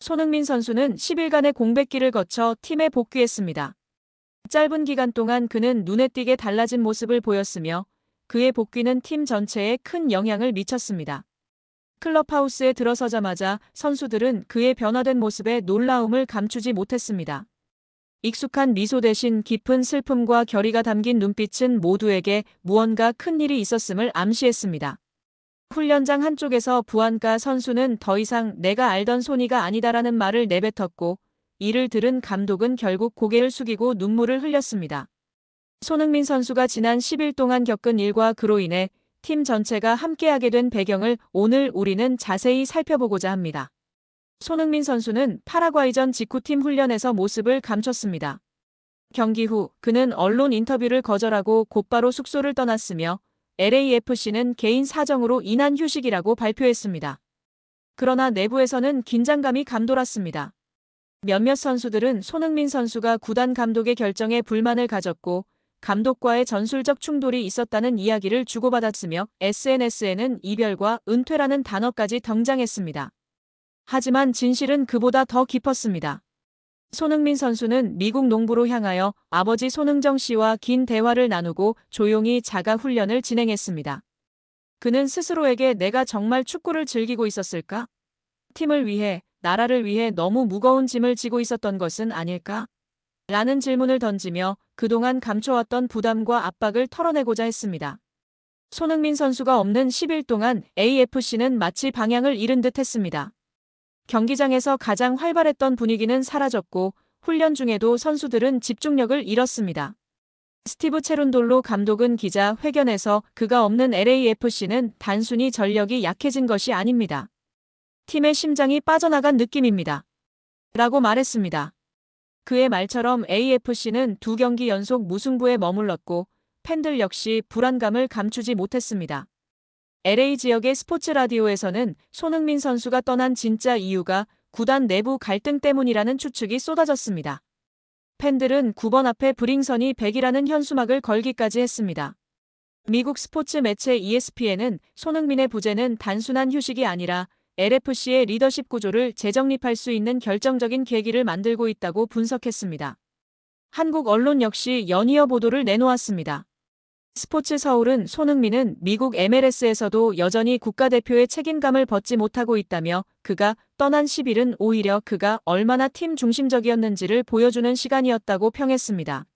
손흥민 선수는 10일간의 공백기를 거쳐 팀에 복귀했습니다. 짧은 기간 동안 그는 눈에 띄게 달라진 모습을 보였으며 그의 복귀는 팀 전체에 큰 영향을 미쳤습니다. 클럽하우스에 들어서자마자 선수들은 그의 변화된 모습에 놀라움을 감추지 못했습니다. 익숙한 미소 대신 깊은 슬픔과 결의가 담긴 눈빛은 모두에게 무언가 큰 일이 있었음을 암시했습니다. 훈련장 한쪽에서 부안가 선수는 더 이상 내가 알던 소니가 아니다라는 말을 내뱉었고, 이를 들은 감독은 결국 고개를 숙이고 눈물을 흘렸습니다. 손흥민 선수가 지난 10일 동안 겪은 일과 그로 인해 팀 전체가 함께하게 된 배경을 오늘 우리는 자세히 살펴보고자 합니다. 손흥민 선수는 파라과이전 직후 팀 훈련에서 모습을 감췄습니다. 경기 후 그는 언론 인터뷰를 거절하고 곧바로 숙소를 떠났으며 LAFC는 개인 사정으로 인한 휴식이라고 발표했습니다. 그러나 내부에서는 긴장감이 감돌았습니다. 몇몇 선수들은 손흥민 선수가 구단 감독의 결정에 불만을 가졌고 감독과의 전술적 충돌이 있었다는 이야기를 주고받았으며 SNS에는 이별과 은퇴라는 단어까지 등장했습니다. 하지만 진실은 그보다 더 깊었습니다. 손흥민 선수는 미국 농부로 향하여 아버지 손흥정 씨와 긴 대화를 나누고 조용히 자가 훈련을 진행했습니다. 그는 스스로에게 내가 정말 축구를 즐기고 있었을까? 팀을 위해, 나라를 위해 너무 무거운 짐을 지고 있었던 것은 아닐까? 라는 질문을 던지며 그동안 감춰왔던 부담과 압박을 털어내고자 했습니다. 손흥민 선수가 없는 10일 동안 AFC는 마치 방향을 잃은 듯 했습니다. 경기장에서 가장 활발했던 분위기는 사라졌고 훈련 중에도 선수들은 집중력을 잃었습니다. 스티브 체룬돌로 감독은 기자 회견에서 그가 없는 LAFC는 단순히 전력이 약해진 것이 아닙니다. 팀의 심장이 빠져나간 느낌입니다. 라고 말했습니다. 그의 말처럼 AFC는 2경기 연속 무승부에 머물렀고 팬들 역시 불안감을 감추지 못했습니다. LA 지역의 스포츠 라디오에서는 손흥민 선수가 떠난 진짜 이유가 구단 내부 갈등 때문이라는 추측이 쏟아졌습니다. 팬들은 9번 앞에 브링선이 100이라는 현수막을 걸기까지 했습니다. 미국 스포츠 매체 ESPN은 손흥민의 부재는 단순한 휴식이 아니라 LFC의 리더십 구조를 재정립할 수 있는 결정적인 계기를 만들고 있다고 분석했습니다. 한국 언론 역시 연이어 보도를 내놓았습니다. 스포츠 서울은 손흥민은 미국 MLS에서도 여전히 국가대표의 책임감을 벗지 못하고 있다며 그가 떠난 10일은 오히려 그가 얼마나 팀 중심적이었는지를 보여주는 시간이었다고 평했습니다.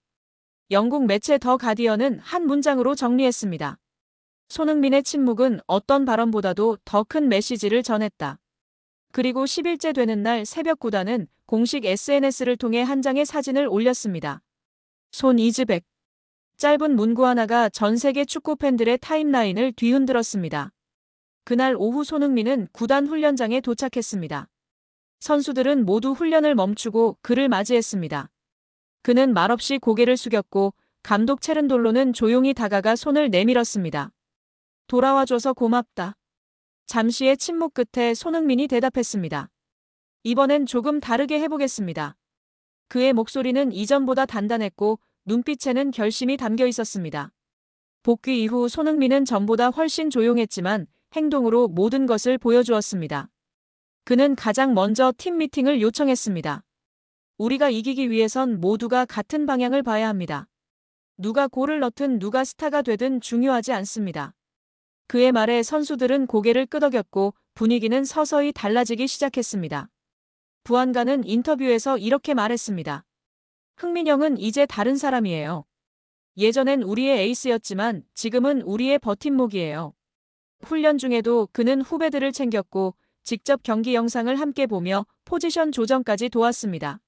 영국 매체 더 가디언은 한 문장으로 정리했습니다. 손흥민의 침묵은 어떤 발언보다도 더 큰 메시지를 전했다. 그리고 10일째 되는 날 새벽 구단은 공식 SNS를 통해 한 장의 사진을 올렸습니다. 손 이즈백. 짧은 문구 하나가 전 세계 축구 팬들의 타임라인을 뒤흔들었습니다. 그날 오후 손흥민은 구단 훈련장에 도착했습니다. 선수들은 모두 훈련을 멈추고 그를 맞이했습니다. 그는 말없이 고개를 숙였고 감독 체른돌로는 조용히 다가가 손을 내밀었습니다. 돌아와줘서 고맙다. 잠시의 침묵 끝에 손흥민이 대답했습니다. 이번엔 조금 다르게 해보겠습니다. 그의 목소리는 이전보다 단단했고 눈빛에는 결심이 담겨 있었습니다. 복귀 이후 손흥민은 전보다 훨씬 조용했지만 행동으로 모든 것을 보여주었습니다. 그는 가장 먼저 팀 미팅을 요청했습니다. 우리가 이기기 위해선 모두가 같은 방향을 봐야 합니다. 누가 골을 넣든 누가 스타가 되든 중요하지 않습니다. 그의 말에 선수들은 고개를 끄덕였고 분위기는 서서히 달라지기 시작했습니다. 부안가는 인터뷰에서 이렇게 말했습니다. 흥민형은 이제 다른 사람이에요. 예전엔 우리의 에이스였지만 지금은 우리의 버팀목이에요. 훈련 중에도 그는 후배들을 챙겼고 직접 경기 영상을 함께 보며 포지션 조정까지 도왔습니다.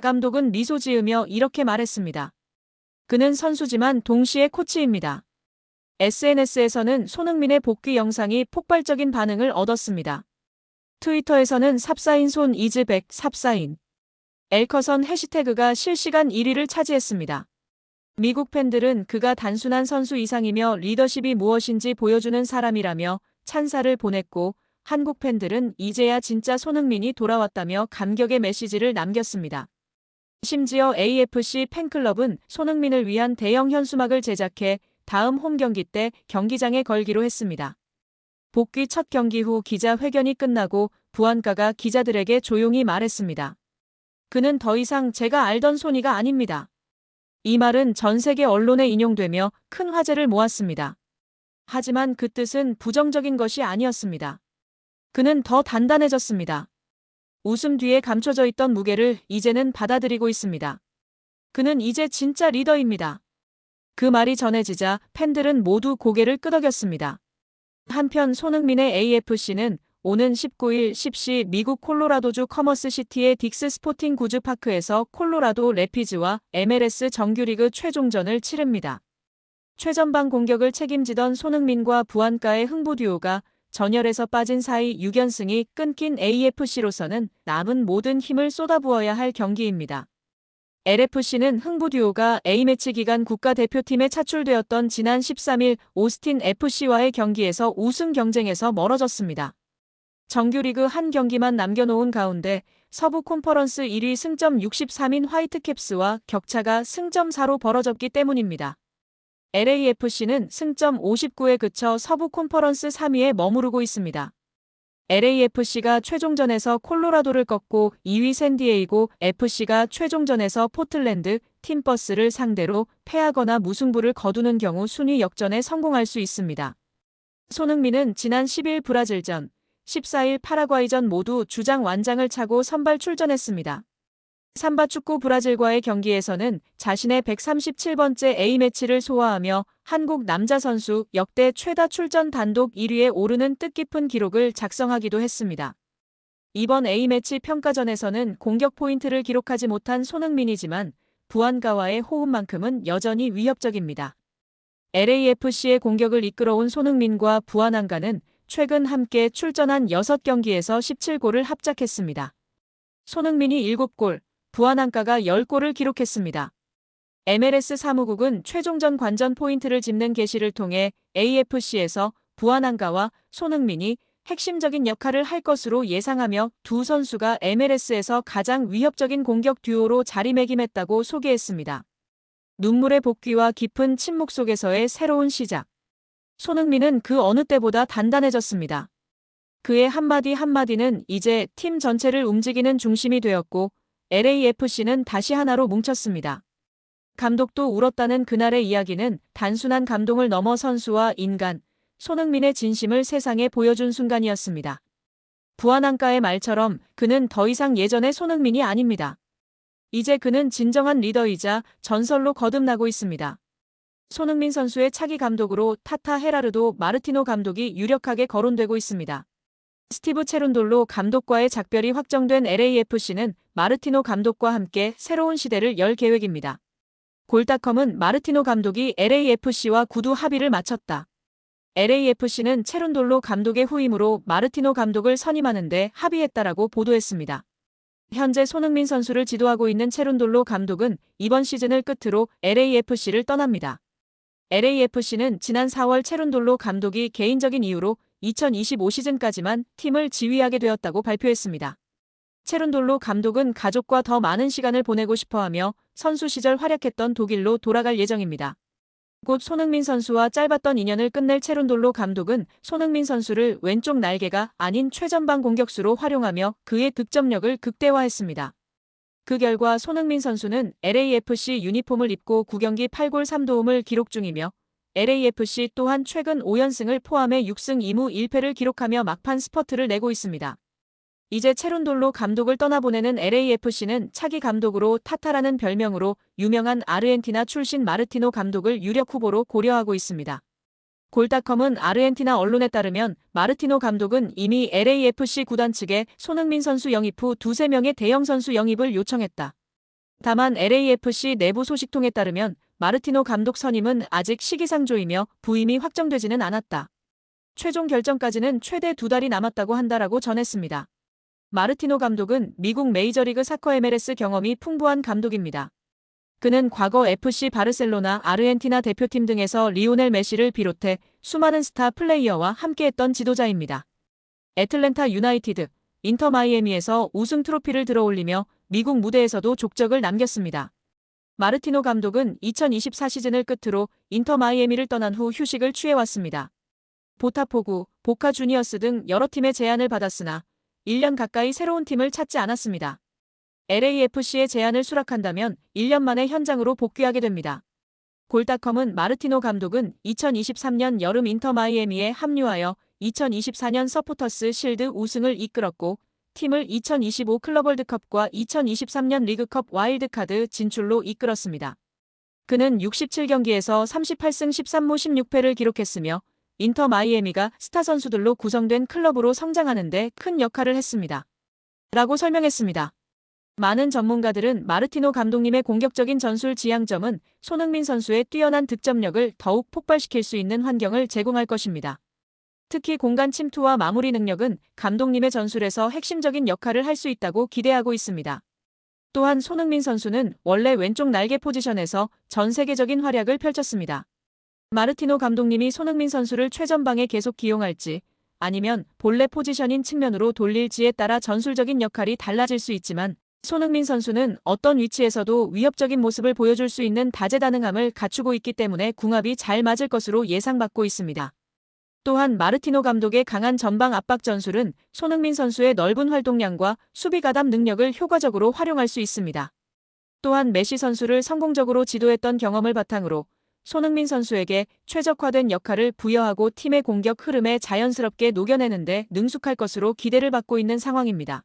감독은 미소 지으며 이렇게 말했습니다. 그는 선수지만 동시에 코치입니다. SNS에서는 손흥민의 복귀 영상이 폭발적인 반응을 얻었습니다. 트위터에서는 삽사인 손 이즈백 삽사인 엘커선 해시태그가 실시간 1위를 차지했습니다. 미국 팬들은 그가 단순한 선수 이상이며 리더십이 무엇인지 보여주는 사람이라며 찬사를 보냈고 한국 팬들은 이제야 진짜 손흥민이 돌아왔다며 감격의 메시지를 남겼습니다. 심지어 AFC 팬클럽은 손흥민을 위한 대형 현수막을 제작해 다음 홈 경기 때 경기장에 걸기로 했습니다. 복귀 첫 경기 후 기자회견이 끝나고 부안가가 기자들에게 조용히 말했습니다. 그는 더 이상 제가 알던 소니가 아닙니다. 이 말은 전 세계 언론에 인용되며 큰 화제를 모았습니다. 하지만 그 뜻은 부정적인 것이 아니었습니다. 그는 더 단단해졌습니다. 웃음 뒤에 감춰져 있던 무게를 이제는 받아들이고 있습니다. 그는 이제 진짜 리더입니다. 그 말이 전해지자 팬들은 모두 고개를 끄덕였습니다. 한편 손흥민의 AFC는 오는 19일 10시 미국 콜로라도주 커머스시티의 딕스 스포팅 구즈 파크에서 콜로라도 래피즈와 MLS 정규리그 최종전을 치릅니다. 최전방 공격을 책임지던 손흥민과 부안가의 흥부 듀오가 전열에서 빠진 사이 6연승이 끊긴 AFC로서는 남은 모든 힘을 쏟아부어야 할 경기입니다. LFC는 흥부 듀오가 A매치 기간 국가대표팀에 차출되었던 지난 13일 오스틴 FC와의 경기에서 우승 경쟁에서 멀어졌습니다. 정규리그 한 경기만 남겨놓은 가운데 서부 콘퍼런스 1위 승점 63인 화이트캡스와 격차가 승점 4로 벌어졌기 때문입니다. LAFC는 승점 59에 그쳐 서부 콘퍼런스 3위에 머무르고 있습니다. LAFC가 최종전에서 콜로라도를 꺾고 2위 샌디에이고 FC가 최종전에서 포틀랜드 팀버스를 상대로 패하거나 무승부를 거두는 경우 순위 역전에 성공할 수 있습니다. 손흥민은 지난 10일 브라질전, 14일 파라과이전 모두 주장 완장을 차고 선발 출전했습니다. 삼바 축구 브라질과의 경기에서는 자신의 137번째 A매치를 소화하며 한국 남자 선수 역대 최다 출전 단독 1위에 오르는 뜻깊은 기록을 작성하기도 했습니다. 이번 A매치 평가전에서는 공격 포인트를 기록하지 못한 손흥민이지만 부안가와의 호흡만큼은 여전히 위협적입니다. LAFC의 공격을 이끌어온 손흥민과 부안가는 최근 함께 출전한 6경기에서 17골을 합작했습니다. 손흥민이 7골, 부안가가 10골을 기록했습니다. MLS 사무국은 최종전 관전 포인트를 짚는 게시를 통해 AFC에서 부안가와 손흥민이 핵심적인 역할을 할 것으로 예상하며 두 선수가 MLS에서 가장 위협적인 공격 듀오로 자리매김했다고 소개했습니다. 눈물의 복귀와 깊은 침묵 속에서의 새로운 시작. 손흥민은 그 어느 때보다 단단해졌습니다. 그의 한마디 한마디는 이제 팀 전체를 움직이는 중심이 되었고 LAFC는 다시 하나로 뭉쳤습니다. 감독도 울었다는 그날의 이야기는 단순한 감동을 넘어 선수와 인간, 손흥민의 진심을 세상에 보여준 순간이었습니다. 부안가의 말처럼 그는 더 이상 예전의 손흥민이 아닙니다. 이제 그는 진정한 리더이자 전설로 거듭나고 있습니다. 손흥민 선수의 차기 감독으로 타타 헤라르도 마르티노 감독이 유력하게 거론되고 있습니다. 스티브 체룬돌로 감독과의 작별이 확정된 LAFC는 마르티노 감독과 함께 새로운 시대를 열 계획입니다. 골닷컴은 마르티노 감독이 LAFC와 구두 합의를 마쳤다. LAFC는 체룬돌로 감독의 후임으로 마르티노 감독을 선임하는 데 합의했다라고 보도했습니다. 현재 손흥민 선수를 지도하고 있는 체룬돌로 감독은 이번 시즌을 끝으로 LAFC를 떠납니다. LAFC는 지난 4월 체룬돌로 감독이 개인적인 이유로 2025 시즌까지만 팀을 지휘하게 되었다고 발표했습니다. 체룬돌로 감독은 가족과 더 많은 시간을 보내고 싶어하며 선수 시절 활약했던 독일로 돌아갈 예정입니다. 곧 손흥민 선수와 짧았던 인연을 끝낼 체룬돌로 감독은 손흥민 선수를 왼쪽 날개가 아닌 최전방 공격수로 활용하며 그의 득점력을 극대화했습니다. 그 결과 손흥민 선수는 LAFC 유니폼을 입고 9경기 8골 3도움을 기록 중이며 LAFC 또한 최근 5연승을 포함해 6승 2무 1패를 기록하며 막판 스퍼트를 내고 있습니다. 이제 체룬돌로 감독을 떠나보내는 LAFC는 차기 감독으로 타타라는 별명으로 유명한 아르헨티나 출신 마르티노 감독을 유력 후보로 고려하고 있습니다. 골닷컴은 아르헨티나 언론에 따르면 마르티노 감독은 이미 LAFC 구단 측에 손흥민 선수 영입 후 2~3명의 대형 선수 영입을 요청했다. 다만 LAFC 내부 소식통에 따르면 마르티노 감독 선임은 아직 시기상조이며 부임이 확정되지는 않았다. 최종 결정까지는 최대 2달이 남았다고 한다라고 전했습니다. 마르티노 감독은 미국 메이저리그 사커 MLS 경험이 풍부한 감독입니다. 그는 과거 FC 바르셀로나, 아르헨티나 대표팀 등에서 리오넬 메시를 비롯해 수많은 스타 플레이어와 함께했던 지도자입니다. 애틀랜타 유나이티드, 인터 마이애미에서 우승 트로피를 들어올리며 미국 무대에서도 족적을 남겼습니다. 마르티노 감독은 2024 시즌을 끝으로 인터 마이애미를 떠난 후 휴식을 취해왔습니다. 보타포구, 보카 주니어스 등 여러 팀의 제안을 받았으나 1년 가까이 새로운 팀을 찾지 않았습니다. LAFC의 제안을 수락한다면 1년 만에 현장으로 복귀하게 됩니다. 골닷컴은 마르티노 감독은 2023년 여름 인터 마이애미에 합류하여 2024년 서포터스 실드 우승을 이끌었고 팀을 2025 클럽 월드컵과 2023년 리그컵 와일드카드 진출로 이끌었습니다. 그는 67경기에서 38승 13무 16패를 기록했으며 인터 마이애미가 스타 선수들로 구성된 클럽으로 성장하는 데 큰 역할을 했습니다. 라고 설명했습니다. 많은 전문가들은 마르티노 감독님의 공격적인 전술 지향점은 손흥민 선수의 뛰어난 득점력을 더욱 폭발시킬 수 있는 환경을 제공할 것입니다. 특히 공간 침투와 마무리 능력은 감독님의 전술에서 핵심적인 역할을 할 수 있다고 기대하고 있습니다. 또한 손흥민 선수는 원래 왼쪽 날개 포지션에서 전 세계적인 활약을 펼쳤습니다. 마르티노 감독님이 손흥민 선수를 최전방에 계속 기용할지 아니면 본래 포지션인 측면으로 돌릴지에 따라 전술적인 역할이 달라질 수 있지만 손흥민 선수는 어떤 위치에서도 위협적인 모습을 보여줄 수 있는 다재다능함을 갖추고 있기 때문에 궁합이 잘 맞을 것으로 예상받고 있습니다. 또한 마르티노 감독의 강한 전방 압박 전술은 손흥민 선수의 넓은 활동량과 수비 가담 능력을 효과적으로 활용할 수 있습니다. 또한 메시 선수를 성공적으로 지도했던 경험을 바탕으로 손흥민 선수에게 최적화된 역할을 부여하고 팀의 공격 흐름에 자연스럽게 녹여내는 데 능숙할 것으로 기대를 받고 있는 상황입니다.